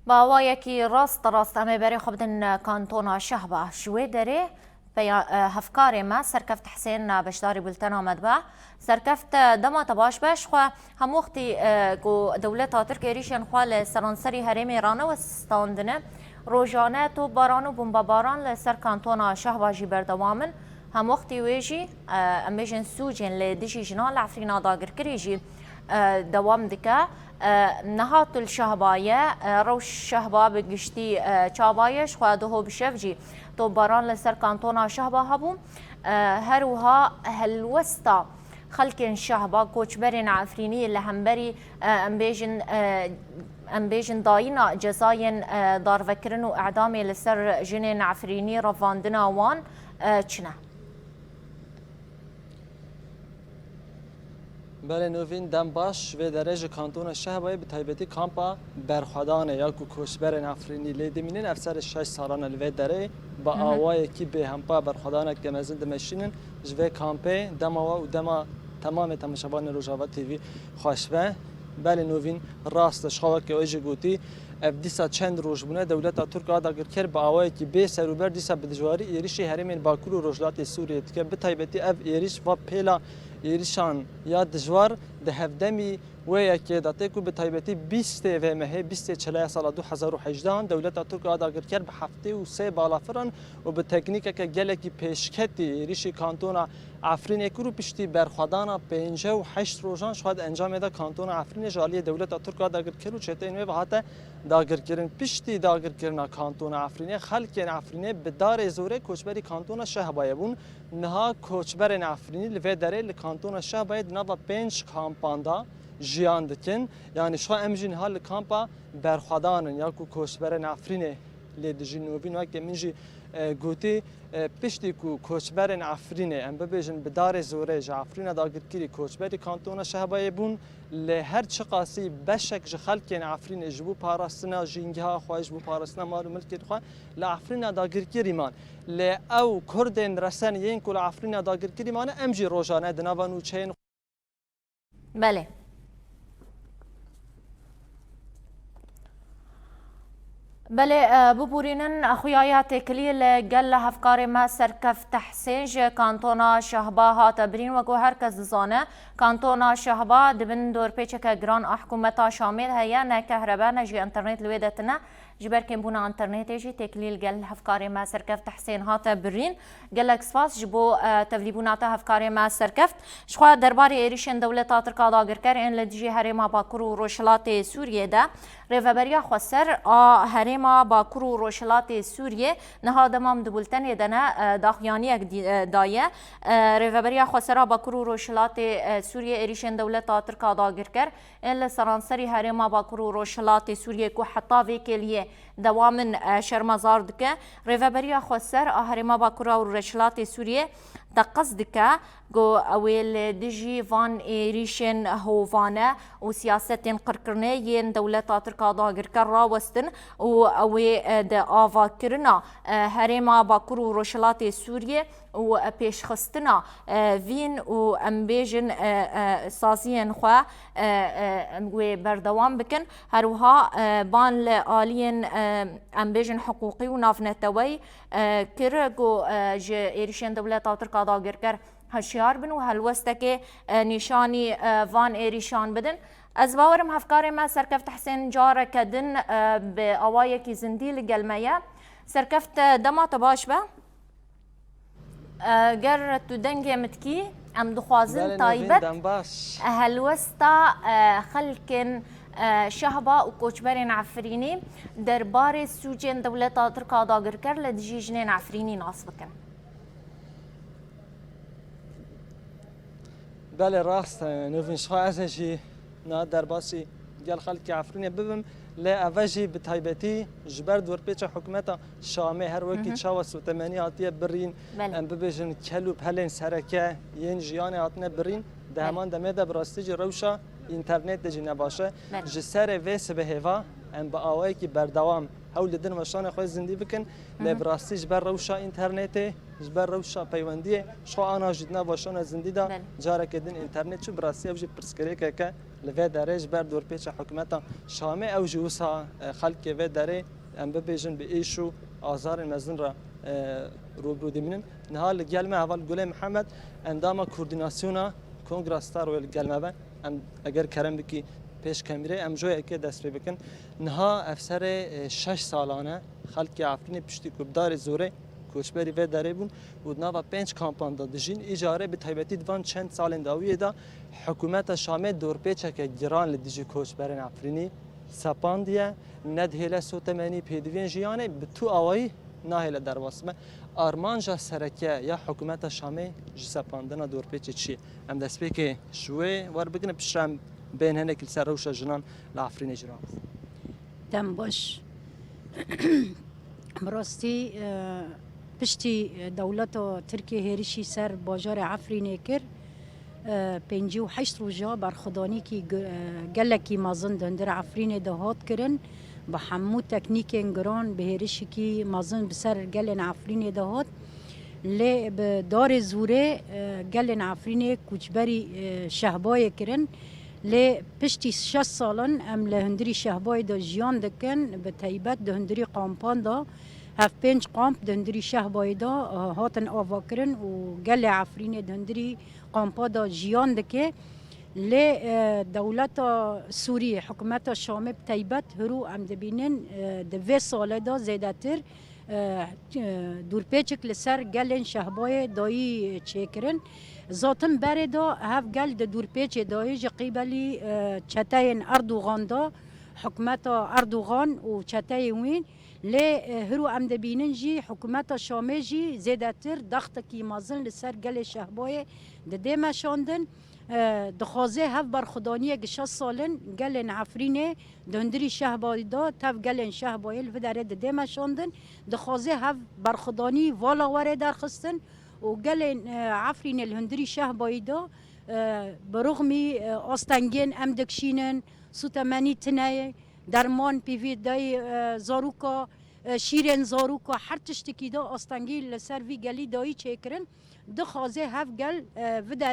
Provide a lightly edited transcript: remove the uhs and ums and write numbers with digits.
باوایەکی ڕاست ئەمێ بەرێ خۆ بدن کانتۆنا شەهبە شوێ دەرێ هەفکارێ مە سەرکەفت حسێن بەشداری بولتەنا مەدبە سەرکەفت دەماتە باش بەشخوا هەموو وەختی دەولەتا ترکێریشیان خوا لە سەرانسەری هەرێمی ئێرانەوە ستاندنە ڕۆژانە تۆ باران و بمبەباران لەسەر کانتۆنا شەهباژی بەردەوامن هەموو وەختی وێژی ئەمێژن سوجێن لێ دژی ژنان لە عفرینا داگرکریژی دوام دکە نهات الشهباية روش شهبا بگشتی چابایش خواده هو بشفجی تو باران لسر کانتونا شهبا هبو هروها هلوستا خلق شهبا کوچبرین عفرینی لهمبری امبیجن داینا جزاین داروکرن و اعدامی لسر جنین عفرینی رفاندنا وان چنه بله نوین دم باش و درجه کانتون شهبای به تایبتی کامپا برخوادانه یا کو کوشبر نفرینی لیدمینن افسر 6 سالانه لوی دره با آوای کی به همپا برخوادانه که مزن دمشینن جوی کامپه دما و دما تمام تماشاگران روجاوا تیوی خوشبه بله نوین راستش خوا که اوج گوتی دیسا چند روز بونه دولت ترک آداگر کرد با آوای کی به سروبر دیسا بدجواری ایریش هرمین باکور و روجلات سوریه که به تایبتی اف ایریش و پیلا ایریشان یا دجوار ده هفدمی ویا که داته کو به تایبتی 20 و مه 20 چله سال 2018 دولت ترک آداگر کرد به هفته و سه بالافران و به تکنیک که گلکی پیشکتی ایریش کانتون عفرین کرو پشتی برخوادانا 58 روزان شاید انجام ده کانتون عفرین جالی دولت ترک آداگر کرد و چته اینو به هاته داگر کردن پشتی داگر کردن کانتون عفرین خلک عفرین به دار زوره کوچبری کانتون شهبایبون نها کوچبر عفرینی لوی دره لکانتون شهباید نوا 5 کامپاندا جیان دکن یعنی شو امجین حال کامپا برخوادانن یا کو کوچبر عفرین لیدجین نوبین وقت منجی گوتی پشتی کو کوچبر عفرین ام ببیجن به دار زوره عفرین داگر کری کوچبری کانتون شهبایبون له هر چقاسی بشک خلک عفرین جبو پاراستنا جینگها خواج بو پاراستنا مال ملک خو ل عفرین داگر کری مان ل او کردن رسن ین کل عفرین داگر کری مان امجی روزانه دنوانو چین بله بله ببورینن اخویایات کلیل گل هفکار ما سرکف تحسینج کانتونا شهبا هات برین و گو هر کس زانه کانتونا شهبا دبن دور پیچک گران احکومتا شامل هیا نه کهربا نه جی انترنت لویدتنا جبر کن بونا انترنت جی تکلیل گل هفکار ما سرکف تحسین هات برین گل اکسفاس جبو تفلیبونات هفکار ما سرکفت شخوا درباری ایریشن دولتا ترکا داگر کر این لدجی هرما باکرو روشلات سوریه ده ریفبریا خسر هرما باکرو روشلات سوریه نها دمام دبولتن دنا داخیانی دایه ریفبریا خسر باکرو روشلات سوریه ایریشن دولتا ترکا داگر کر این سرانسری هرما باکرو روشلات سوریه کو حتی وکلیه دوامن شرمزار دکه ریفبریا خسر هرما باکرو روشلات سوریه دقصدك جو أول دجي فان إيريشن هوفانا وسياسة قرقرنيين دولة تركا داغر كرا وستن و دا آفا كرنا هرما باكرو روشلات سوريا و پیش خستنا وین و امبیجن سازین خوا و بردوام بکن هروها بان لآلین امبیجن حقوقی و نافنتوی کرگو جه ایریشن دولت ترکا داگر کر هشیار بن و هلوسته نشانی وان ایریشان بدن از باورم هفکار ما سرکفت حسین جاره کدن به آوای کی زندی لگلمه سرکفت دما باش به گر تو دنگ متکی ام دخوازن تایبت هلوستا خلکن شهبا و کوچبرین عفرینی دربار سوجین دولت ترکا داگر کر لدجی جنین عفرینی ناس بکن بله راست نوین شخوا ازشی نه درباسی گل خلک عفرینی ببم لا أفاجي بتايبتي جبر دور بيتش حكومتا شامي هر وكي تشاوس وثمانية عطية برين أم ببيجن كلو بهلين سركة ين جياني عطنا برين دهمان دميدا براستيجي روشا إنترنت دجي نباشه جسر ويس بهوا أم بآوائي كي بردوام هول لدن مشان خواه زندی بکن لبراستی جبر روشا اینترنت جبر روشا پیوندی شو آنا جدنا باشان زندی دا جاره کدن اینترنت چو براستی اوجی پرسکری که لوی داره جبر دور پیچ حکومتا شامه او جوسا خلق و داره ام ببیجن به ایشو آزار مزن را روبرو دیمینن نهال گلمه اول گله محمد اندام کوردیناسیونا کنگراستار و گلمه ام اگر کرم بکی پیش کمیره ام جوی که دست پی بکن نها افسر 6 سالانه خلق افرین پشتی کوبدار زوره کوچبری و داره بون و نوا 5 کامپان دادجین اجاره به تایبتی دوان چند سال داویه دا حکومت شامل دور پیچه که گران لدیجی کوچبرن افرینی سپاندیه ندهله سوتمنی پیدوین جیانه به تو آوایی ناهل درواسمه آرمانجا سرکه یا حکومت شامل جسپاندنا دور پیچه چیه ام دست پی که شوی ور بگنه پشتم بین هنه کل سر روش جنان لافرین اجرام دم باش براستی پشتی دولت ترکیه هریشی سر باجار عفرینه کر 58 روزا برخدانی کی گلکی مازن دندر عفرینه دهات کرن با همو تکنیک انگران به هریشی کی مازن بسر گلن عفرینه دهات لی به دار زوره گلن عفرینه کوچبری شهبای کرن لی پشتی 6 سالن ام لهندری شهبای دا جیان دکن به تایبت دهندری قامپان دا هف 5 قامپ دهندری شهبای دا هاتن آوا کرن و گل عفرین دهندری قامپا دا جیان دکه لی دولت سوریه حکومت شام به تایبت هرو ام دبینن دوی ساله دا زیده تر دورپیچک لسر گلن شهبای دایی چیکرن ذاتن بره دا هف گل د دورپیچ دایی جا قیبلی چتاین اردوغان دا حکومت اردوغان و چتای وین لی هرو ام دبینن جی حکومت شامی جی زیده تر دخت کی مازن لسر گل شهبای ده مشاندن دخوازه هف برخدانی گشا سالن گلن عفرینه دهندری شهبای دا تف گلن شهبای الفداره ده مشاندن دخوازه هف برخدانی والا وره درخستن و گلن عفرین الهندری شهبای دا برغمی آستنگین ام دکشینن سوتمنی تنه درمان پیوی دای زاروکا شیرین زاروکا هر تشتکی دا آستنگی لسر وی گلی دایی چیکرن دخوازه هف گل و داره